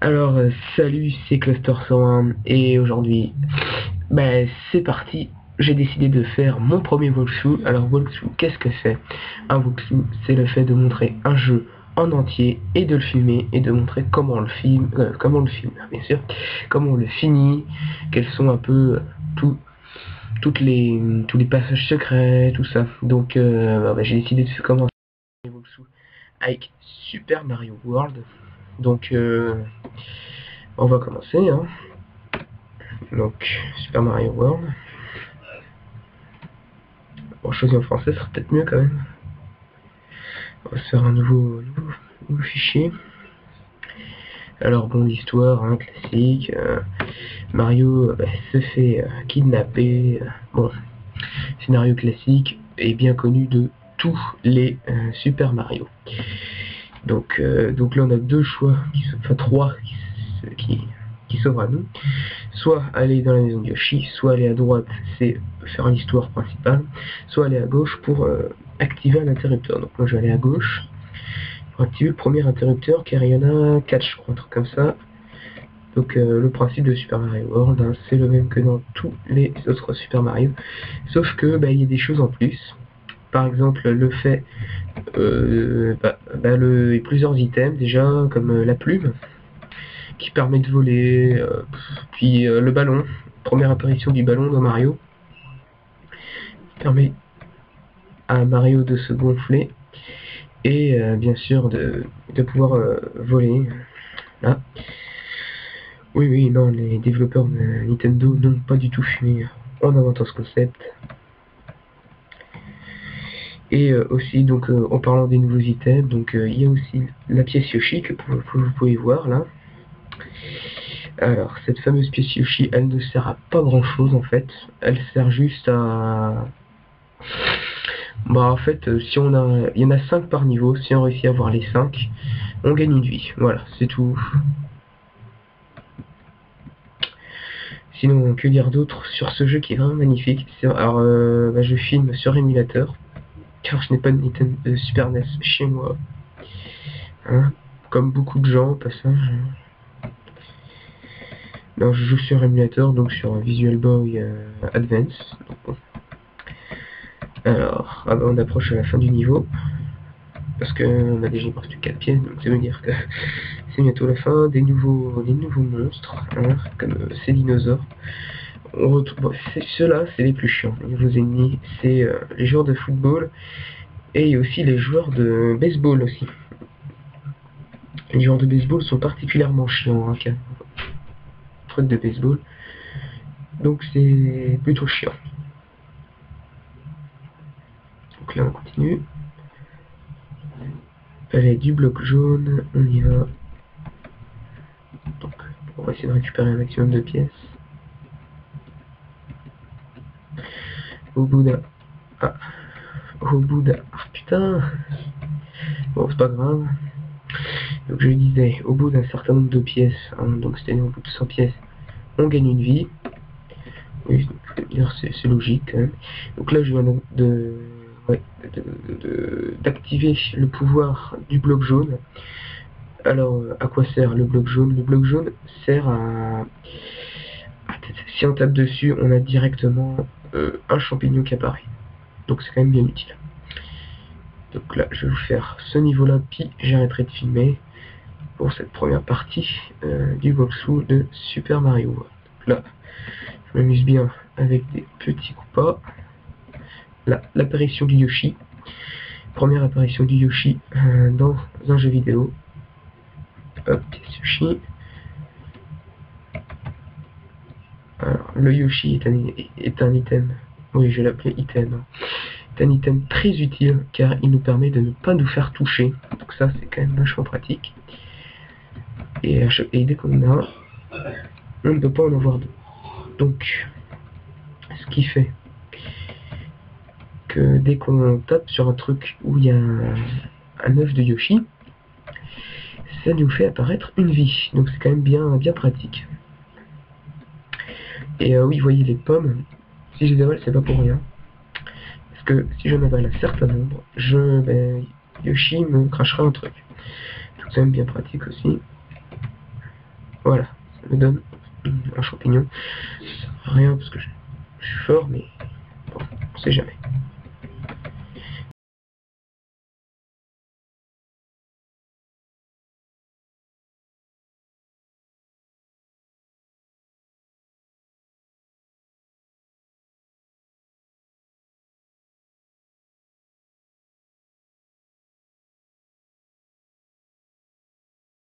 Alors, salut, c'est Cluster101 et aujourd'hui, c'est parti. J'ai décidé de faire mon premier walkthrough. Alors, walkthrough, qu'est-ce que c'est? Un walkthrough, c'est le fait de montrer un jeu en entier et de le filmer et de montrer comment on le filme, bien sûr, comment on le finit, quels sont un peu tous les passages secrets, tout ça. Donc, j'ai décidé de commencer mon walkthrough avec Super Mario World. Donc, on va commencer, hein. Donc, Super Mario World. Bon, choisi en français, ça serait peut-être mieux quand même. On va se faire un nouveau fichier. Alors bon, l'histoire, hein, classique. Mario se fait kidnapper. Bon, scénario classique et bien connu de tous les Super Mario. Donc là on a deux choix, enfin trois qui s'offrent à nous. Soit aller dans la maison de Yoshi, soit aller à droite, c'est faire l'histoire principale, soit aller à gauche pour activer un interrupteur. Donc moi je vais aller à gauche pour activer le premier interrupteur, car il y en a 4 je crois, un truc comme ça. Donc le principe de Super Mario World, hein, c'est le même que dans tous les autres Super Mario, sauf que il y a des choses en plus. Par exemple le fait, il y a plusieurs items déjà, comme la plume, qui permet de voler, puis le ballon, première apparition du ballon dans Mario, permet à Mario de se gonfler et bien sûr de pouvoir voler. Là. Oui, non, les développeurs de Nintendo n'ont pas du tout fumé en inventant ce concept. Et aussi, donc, en parlant des nouveaux items, donc il y a aussi la pièce Yoshi que vous pouvez voir là. Alors, cette fameuse pièce Yoshi, elle ne sert à pas grand chose en fait. Elle sert juste à... en fait, si on a... il y en a 5 par niveau. Si on réussit à avoir les 5, on gagne une vie. Voilà, c'est tout. Sinon, que dire d'autre sur ce jeu qui est vraiment magnifique? Alors, je filme sur émulateur, car je n'ai pas de Nintendo Super NES chez moi. Hein, comme beaucoup de gens au passage. Alors je joue sur émulateur, donc sur Visual Boy Advance. Donc, bon. Alors, on approche à la fin du niveau. Parce que on a déjà marqué 4 pièces, donc ça veut dire que c'est bientôt la fin. Des nouveaux monstres, hein, comme ces dinosaures. Ceux-là, c'est les plus chiants. Les nouveaux ennemis, c'est les joueurs de football et aussi les joueurs de baseball aussi. Les joueurs de baseball sont particulièrement chiants, hein, truc de baseball. Donc c'est plutôt chiant. Donc là on continue. Allez, du bloc jaune, on y va. Donc on va essayer de récupérer un maximum de pièces. Au bout d'un... Ah putain. Bon, c'est pas grave. Donc je disais, au bout d'un certain nombre de pièces, hein, donc c'est-à-dire au bout de 100 pièces, on gagne une vie. Oui, c'est logique quand même. Donc là je viens d'activer le pouvoir du bloc jaune. Alors à quoi sert le bloc jaune? Le bloc jaune sert à... Si on tape dessus, on a directement un champignon qui apparaît. Donc c'est quand même bien utile. Donc là, je vais vous faire ce niveau-là, puis j'arrêterai de filmer pour cette première partie du walkthrough de Super Mario World. Donc là, je m'amuse bien avec des petits coupas. Là, l'apparition du Yoshi. Première apparition du Yoshi dans un jeu vidéo. Hop, Yoshi. Alors, le Yoshi est un item. Oui, je vais l'appeler item. C'est un item très utile car il nous permet de ne pas nous faire toucher. Donc ça, c'est quand même vachement pratique. Et dès qu'on en a, on ne peut pas en avoir deux. Donc, ce qui fait que dès qu'on tape sur un truc où il y a un œuf de Yoshi, ça nous fait apparaître une vie. Donc c'est quand même bien pratique. Et oui, vous voyez les pommes, si je les avale, c'est pas pour rien. Parce que si j'en avale un certain nombre, Yoshi me crachera un truc. Donc c'est même bien pratique aussi. Voilà, ça me donne un champignon. Ça sert à rien parce que je suis fort, mais bon, on sait jamais.